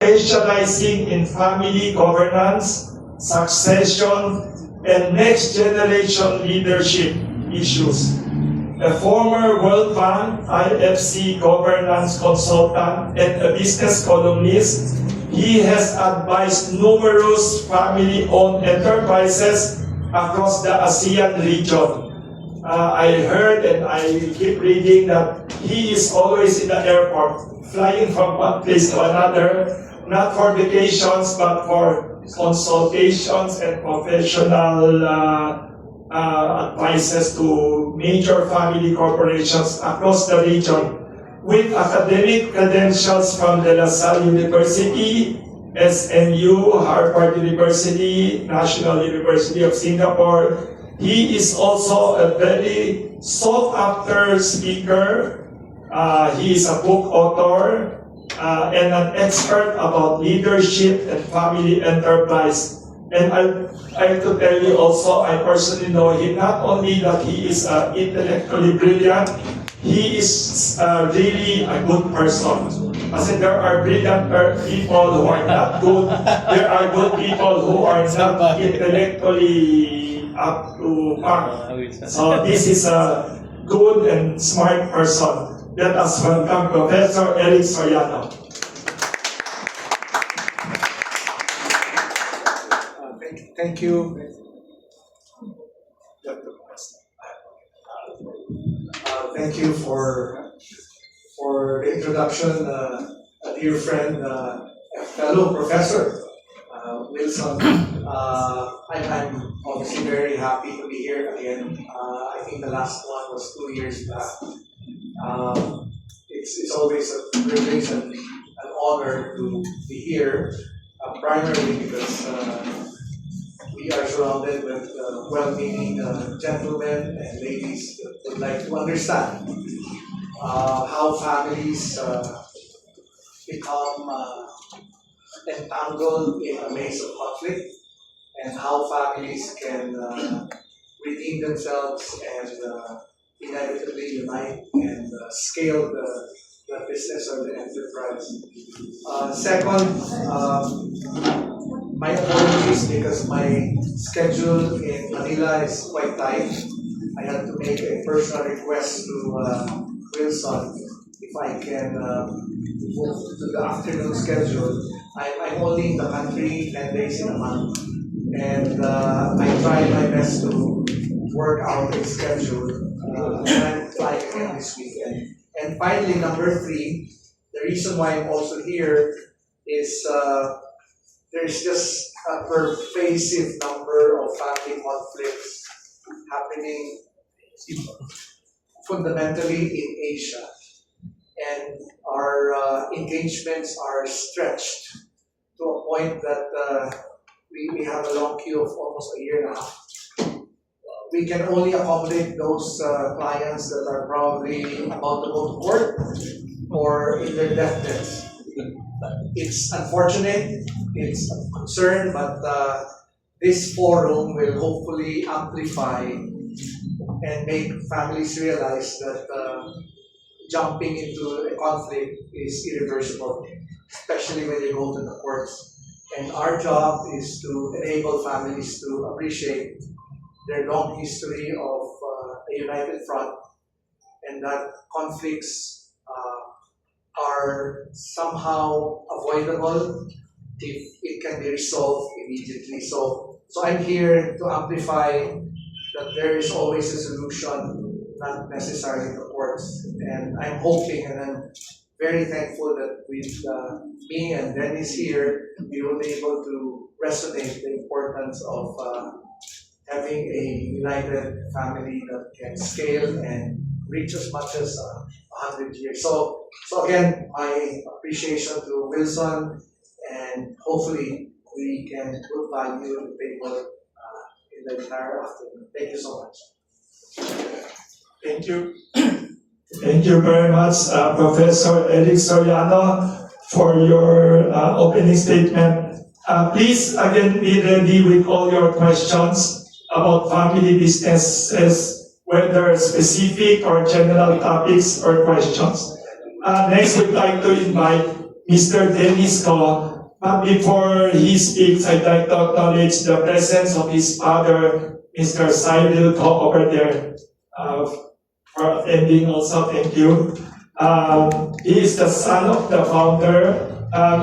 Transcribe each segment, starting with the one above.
specializing in family governance, succession, and next generation leadership issues. A former World Bank IFC governance consultant and a business columnist, he has advised numerous family-owned enterprises across the ASEAN region. I heard and I keep reading that he is always in the airport, flying from one place to another, not for vacations, but for consultations and professional advices to major family corporations across the region. With academic credentials from De La Salle University, SNU, Harvard University, National University of Singapore, he is also a very sought-after speaker. He is a book author and an expert about leadership and family enterprise. And I have to tell you also, I personally know him, not only that he is intellectually brilliant, he is really a good person. Kasi there are brilliant people who are not good. There are good people who are not intellectually up to par. So this is a good and smart person. Let us welcome Professor Eric Soriano. Thank you. Thank you for the introduction, a dear friend, fellow professor Wilson. I'm obviously very happy to be here again. I think the last one was 2 years back. It's always a privilege and an honor to be here, primarily because we are surrounded with well-meaning gentlemen and ladies that would like to understand how families become entangled in a maze of conflict, and how families can redeem themselves and inevitably unite and scale the business or the enterprise. Second, my apologies because my schedule in Manila is quite tight. I had to make a personal request to Wilson if I can move to the afternoon schedule. I'm only in the country 10 days in a month, and I try my best to work out a schedule. And I'm flying again this weekend. And finally, number 3, the reason why I'm also here is there's just a pervasive number of family conflicts happening fundamentally in Asia. And our engagements are stretched to a point that we have a long queue of almost a year and a half. We can only accommodate those clients that are probably about to go to court or in their deathbeds. It's unfortunate, it's a concern, but this forum will hopefully amplify and make families realize that jumping into a conflict is irreversible, especially when they go to the courts. And our job is to enable families to appreciate their long history of a united front, and that conflicts are somehow avoidable if it can be resolved immediately. So I'm here to amplify that there is always a solution, not necessarily the courts. And I'm hoping and I'm very thankful that with me and Dennis here, we will be able to resonate the importance of having a united family that can scale and reach as much as 100 years. So again, my appreciation to Wilson, and hopefully we can put value on the table in the entire afternoon. Thank you so much. Thank you. Thank you very much, Professor Eric Soriano, for your opening statement. Please, again, be ready with all your questions about family businesses, whether specific or general topics or questions. Next, we'd like to invite Mr. Dennis Ko, But before he speaks, I'd like to acknowledge the presence of his father, Mr. Cyril Ko over there, for attending also. Thank you. He is the son of the founder.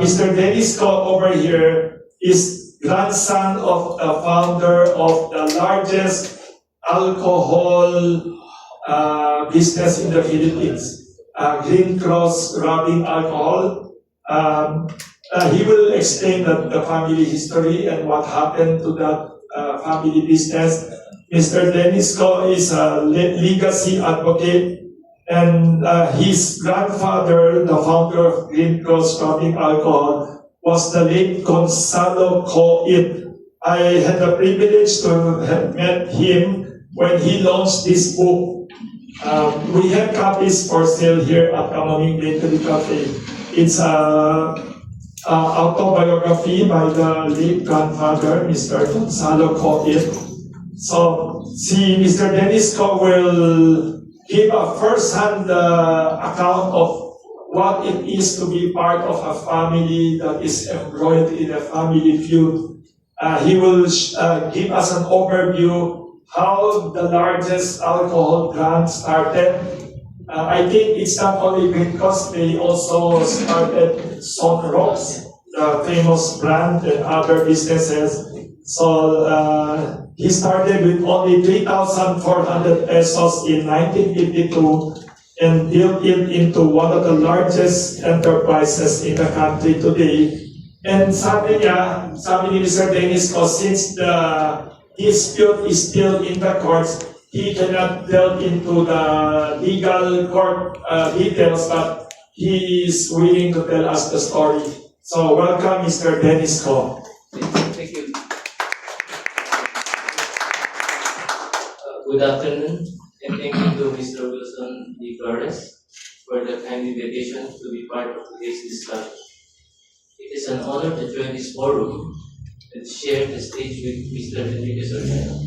Mr. Dennis Ko over here is grandson of the founder of the largest alcohol business in the Philippines, Green Cross Rubbing Alcohol. He will explain the family history and what happened to that family business. Mr. Dennis Ko is a legacy advocate, and his grandfather, the founder of Green Cross Rubbing Alcohol, was the late Gonzalo Coit. I had the privilege to have met him when he launched this book. We have copies for sale here at Kamaming Bakery Cafe. It's autobiography by the late grandfather, Mr. Gonzalo Coit. So, Mr. Dennis Ko will give a first-hand account of what it is to be part of a family that is embroiled in a family feud. He will give us an overview how the largest alcohol brand started. I think it's not only because they also started Son Rocks, the famous brand, and other businesses. So he started with only 3,400 pesos in 1952 and built it into one of the largest enterprises in the country today. And sabi ni Mr. Dennis Ko, since the dispute is still in the courts, he cannot delve into the legal court details, but he is willing to tell us the story. So welcome, Mr. Dennis Ko. Thank you. Good afternoon, and thank you to Mr. Wilson D. Flores for the kind invitation to be part of today's discussion. It is an honor to join this forum and share the stage with Mr. Enrique Soriano.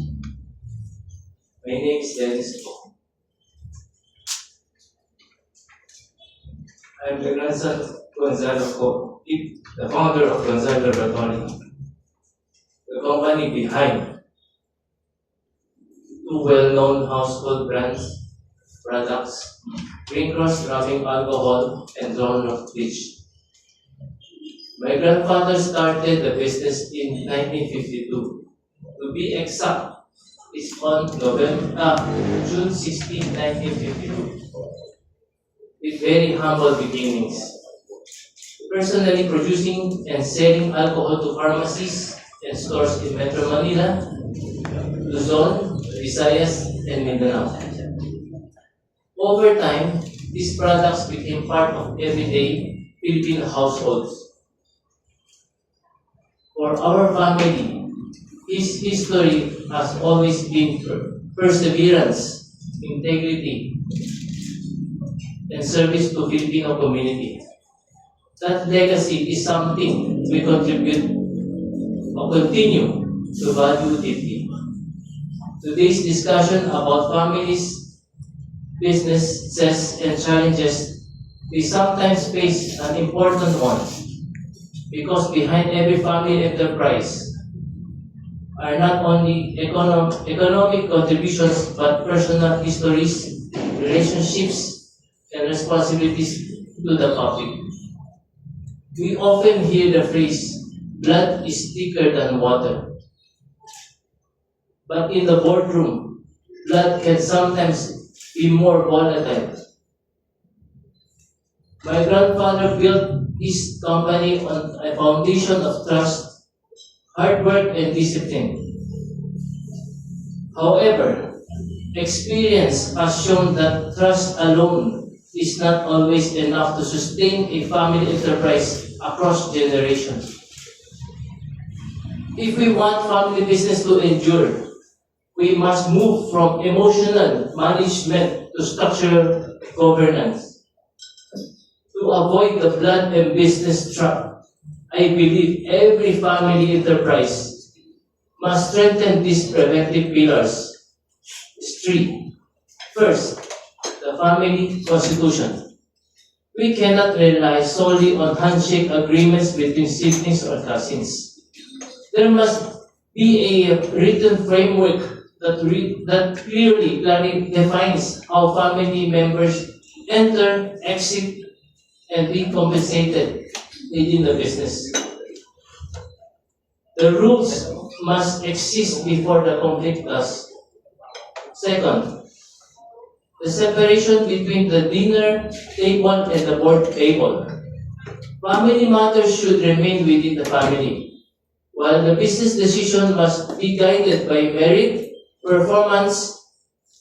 My name is Dennis Ko. I am the grandson of Gonzalo Ko, the founder of Gonzalo Laboratory, the company behind two well-known household brands, products, Green Cross Rubbing Alcohol and Zone of Bleach. My grandfather started the business in 1952. To be exact, it's on June 16, 1952. With very humble beginnings. Personally producing and selling alcohol to pharmacies and stores in Metro Manila, Luzon, Visayas, and Mindanao. Over time, these products became part of everyday Filipino households. For our family, his history has always been perseverance, integrity, and service to Filipino community. That legacy is something we contribute or continue to value deeply. Today's discussion about families, businesses, and challenges we sometimes face an important one, because behind every family enterprise are not only economic contributions but personal histories, relationships, and responsibilities to the public. We often hear the phrase, blood is thicker than water. But in the boardroom, blood can sometimes be more volatile. My grandfather built his company on a foundation of trust, hard work, and discipline. However, experience has shown that trust alone is not always enough to sustain a family enterprise across generations. If we want family business to endure, we must move from emotional management to structural governance. To avoid the blood and business trap, I believe every family enterprise must strengthen these preventive pillars. It's three. First, the family constitution. We cannot rely solely on handshake agreements between siblings or cousins. There must be a written framework that clearly defines how family members enter, exit, and be compensated within the business. The rules must exist before the conflict does. Second, the separation between the dinner table and the board table. Family matters should remain within the family, while the business decision must be guided by merit, performance,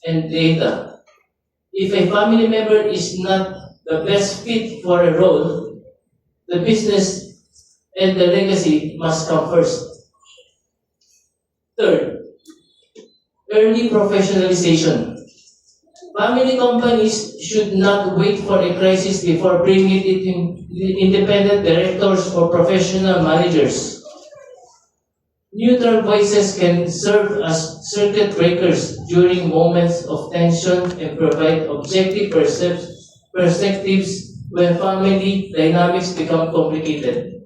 and data. If a family member is not the best fit for a role, the business and the legacy must come first. Third, early professionalization. Family companies should not wait for a crisis before bringing it in independent directors or professional managers. Neutral voices can serve as circuit breakers during moments of tension and provide objective perspectives when family dynamics become complicated.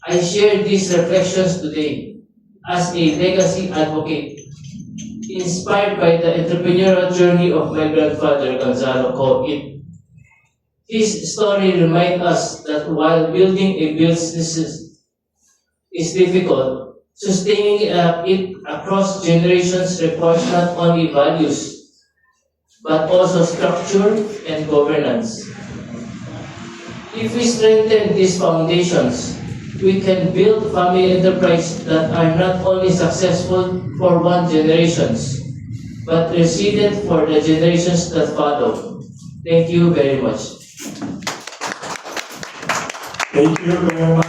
I share these reflections today as a legacy advocate, inspired by the entrepreneurial journey of my grandfather, Gonzalo Coit. His story reminds us that while building a business is difficult, sustaining it across generations requires not only values, but also structure and governance. If we strengthen these foundations, we can build family enterprises that are not only successful for one generation, but resilient for the generations that follow. Thank you very much. Thank you very much.